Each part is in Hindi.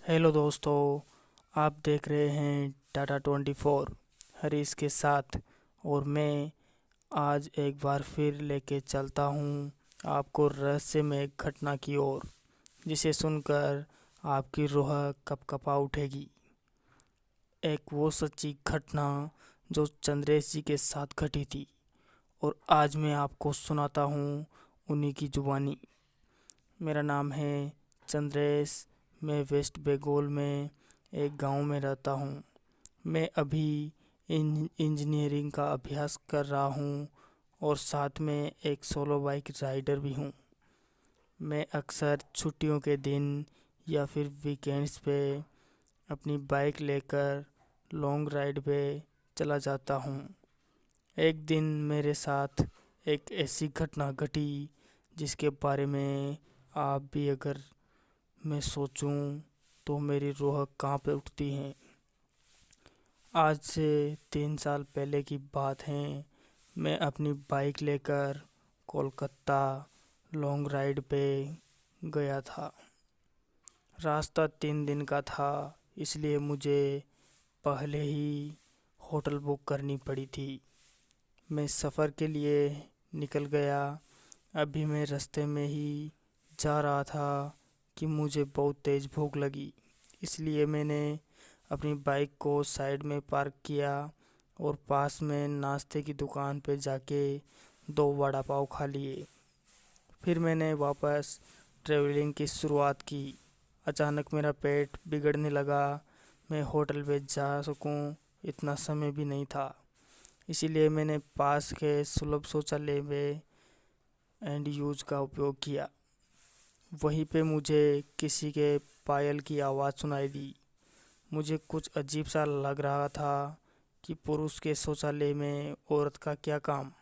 हेलो दोस्तों। आप देख रहे हैं टाटा 24 हरीश के साथ। और मैं आज एक बार फिर लेके चलता हूँ आपको रहस्यमय एक घटना की ओर, जिसे सुनकर आपकी रूह कँपा उठेगी। एक वो सच्ची घटना जो चंद्रेश जी के साथ घटी थी, और आज मैं आपको सुनाता हूँ उन्हीं की जुबानी। मेरा नाम है चंद्रेश। मैं वेस्ट बंगाल में एक गांव में रहता हूँ। मैं अभी इंजीनियरिंग का अभ्यास कर रहा हूँ और साथ में एक सोलो बाइक राइडर भी हूँ। मैं अक्सर छुट्टियों के दिन या फिर वीकेंड्स पे अपनी बाइक लेकर लॉन्ग राइड पे चला जाता हूँ। एक दिन मेरे साथ एक ऐसी घटना घटी जिसके बारे में आप भी अगर मैं सोचूं तो मेरी रूह कांप उठती है। आज से 3 साल पहले की बात है। मैं अपनी बाइक लेकर कोलकाता लॉन्ग राइड पे गया था। रास्ता 3 दिन का था, इसलिए मुझे पहले ही होटल बुक करनी पड़ी थी। मैं सफ़र के लिए निकल गया। अभी मैं रास्ते में ही जा रहा था कि मुझे बहुत तेज़ भूख लगी। इसलिए मैंने अपनी बाइक को साइड में पार्क किया और पास में नाश्ते की दुकान पे जाके 2 वड़ा पाव खा लिए। फिर मैंने वापस ट्रैवलिंग की शुरुआत की। अचानक मेरा पेट बिगड़ने लगा। मैं होटल पे जा सकूं इतना समय भी नहीं था। इसीलिए मैंने पास के सुलभ शौचालय में एंड यूज का उपयोग किया। वहीं पे मुझे किसी के पायल की आवाज़ सुनाई दी। मुझे कुछ अजीब सा लग रहा था कि पुरुष के शौचालय में औरत का क्या काम।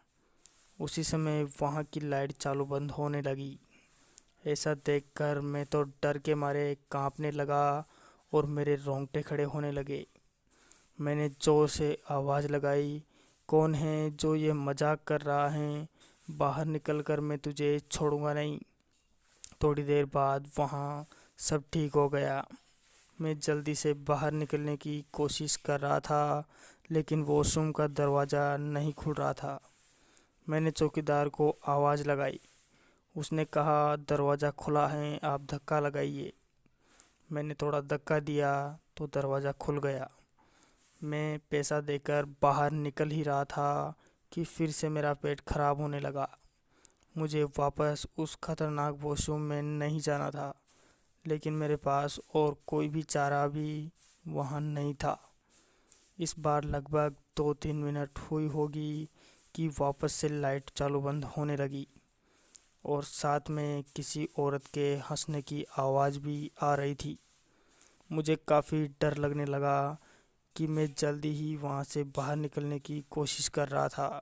उसी समय वहाँ की लाइट चालू बंद होने लगी। ऐसा देखकर मैं तो डर के मारे कांपने लगा और मेरे रोंगटे खड़े होने लगे। मैंने जोर से आवाज़ लगाई, कौन है जो ये मजाक कर रहा है? बाहर निकल कर मैं तुझे छोड़ूंगा नहीं। थोड़ी देर बाद वहाँ सब ठीक हो गया। मैं जल्दी से बाहर निकलने की कोशिश कर रहा था, लेकिन वॉशरूम का दरवाज़ा नहीं खुल रहा था। मैंने चौकीदार को आवाज़ लगाई। उसने कहा, दरवाज़ा खुला है, आप धक्का लगाइए। मैंने थोड़ा धक्का दिया तो दरवाज़ा खुल गया। मैं पैसा देकर बाहर निकल ही रहा था कि फिर से मेरा पेट खराब होने लगा। मुझे वापस उस खतरनाक वॉशरूम में नहीं जाना था, लेकिन मेरे पास और कोई भी चारा भी वहाँ नहीं था। इस बार लगभग 2-3 मिनट हुई होगी कि वापस से लाइट चालू बंद होने लगी और साथ में किसी औरत के हंसने की आवाज़ भी आ रही थी। मुझे काफ़ी डर लगने लगा कि मैं जल्दी ही वहाँ से बाहर निकलने की कोशिश कर रहा था,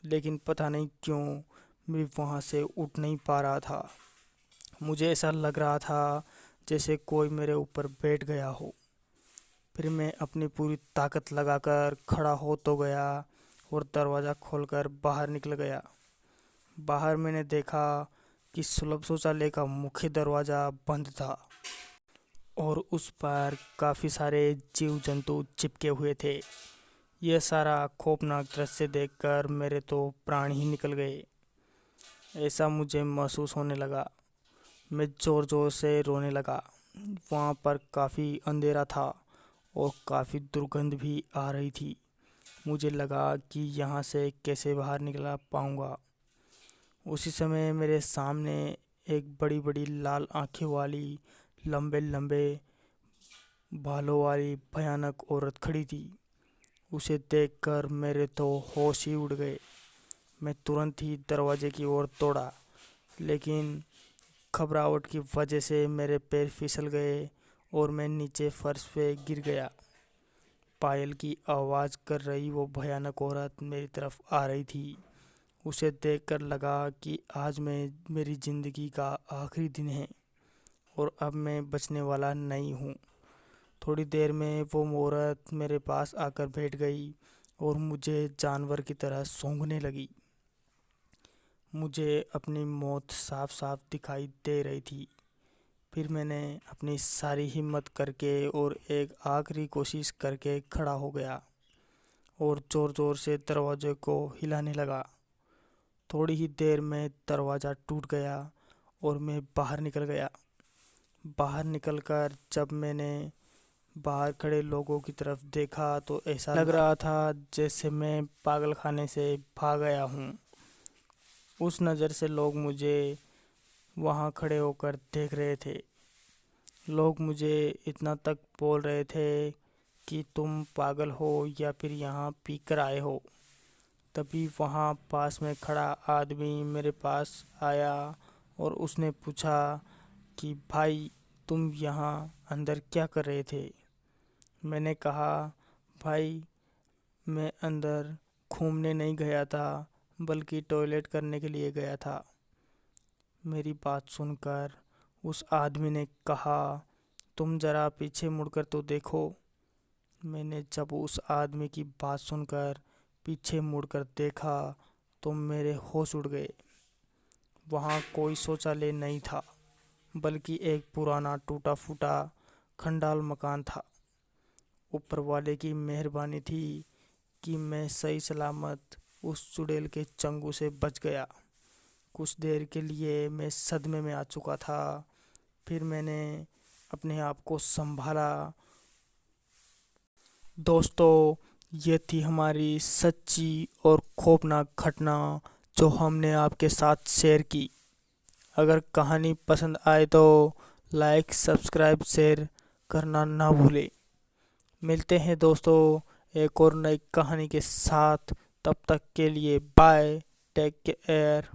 लेकिन पता नहीं क्यों मैं वहाँ से उठ नहीं पा रहा था। मुझे ऐसा लग रहा था जैसे कोई मेरे ऊपर बैठ गया हो। फिर मैं अपनी पूरी ताकत लगाकर खड़ा हो तो गया और दरवाज़ा खोलकर बाहर निकल गया। बाहर मैंने देखा कि सुलभ शौचालय का मुख्य दरवाज़ा बंद था और उस पर काफ़ी सारे जीव जंतु चिपके हुए थे। यह सारा खौफनाक दृश्य देखकर मेरे तो प्राण ही निकल गए। ऐसा मुझे महसूस होने लगा। मैं ज़ोर ज़ोर से रोने लगा। वहाँ पर काफ़ी अंधेरा था और काफ़ी दुर्गंध भी आ रही थी। मुझे लगा कि यहाँ से कैसे बाहर निकल पाऊँगा। उसी समय मेरे सामने एक बड़ी बड़ी लाल आँखें वाली, लंबे लंबे बालों वाली भयानक औरत खड़ी थी। उसे देखकर मेरे तो होश ही उड़ गए। मैं तुरंत ही दरवाजे की ओर दौड़ा, लेकिन घबराहट की वजह से मेरे पैर फिसल गए और मैं नीचे फर्श पे गिर गया। पायल की आवाज़ कर रही वो भयानक औरत मेरी तरफ आ रही थी। उसे देखकर लगा कि आज मैं मेरी ज़िंदगी का आखिरी दिन है और अब मैं बचने वाला नहीं हूँ। थोड़ी देर में वो औरत मेरे पास आकर बैठ गई और मुझे जानवर की तरह सूंघने लगी। मुझे अपनी मौत साफ साफ दिखाई दे रही थी। फिर मैंने अपनी सारी हिम्मत करके और एक आखिरी कोशिश करके खड़ा हो गया और ज़ोर ज़ोर से दरवाजे को हिलाने लगा। थोड़ी ही देर में दरवाज़ा टूट गया और मैं बाहर निकल गया। बाहर निकलकर जब मैंने बाहर खड़े लोगों की तरफ देखा तो ऐसा लग रहा था जैसे मैं पागल खाने से भाग गया हूँ। उस नज़र से लोग मुझे वहाँ खड़े होकर देख रहे थे। लोग मुझे इतना तक बोल रहे थे कि तुम पागल हो या फिर यहाँ पी कर आए हो। तभी वहाँ पास में खड़ा आदमी मेरे पास आया और उसने पूछा कि भाई तुम यहाँ अंदर क्या कर रहे थे। मैंने कहा भाई मैं अंदर घूमने नहीं गया था बल्कि टॉयलेट करने के लिए गया था। मेरी बात सुनकर उस आदमी ने कहा तुम ज़रा पीछे मुड़कर तो देखो। मैंने जब उस आदमी की बात सुनकर पीछे मुड़कर देखा तो मेरे होश उड़ गए। वहाँ कोई शौचालय नहीं था बल्कि एक पुराना टूटा फूटा खंडाल मकान था। ऊपर वाले की मेहरबानी थी कि मैं सही सलामत उस चुड़ैल के चंगुल से बच गया। कुछ देर के लिए मैं सदमे में आ चुका था। फिर मैंने अपने आप को संभाला। दोस्तों, ये थी हमारी सच्ची और खौफनाक घटना जो हमने आपके साथ शेयर की। अगर कहानी पसंद आए तो लाइक सब्सक्राइब शेयर करना ना भूलें। मिलते हैं दोस्तों एक और नई कहानी के साथ। तब तक के लिए बाय, टेक केयर।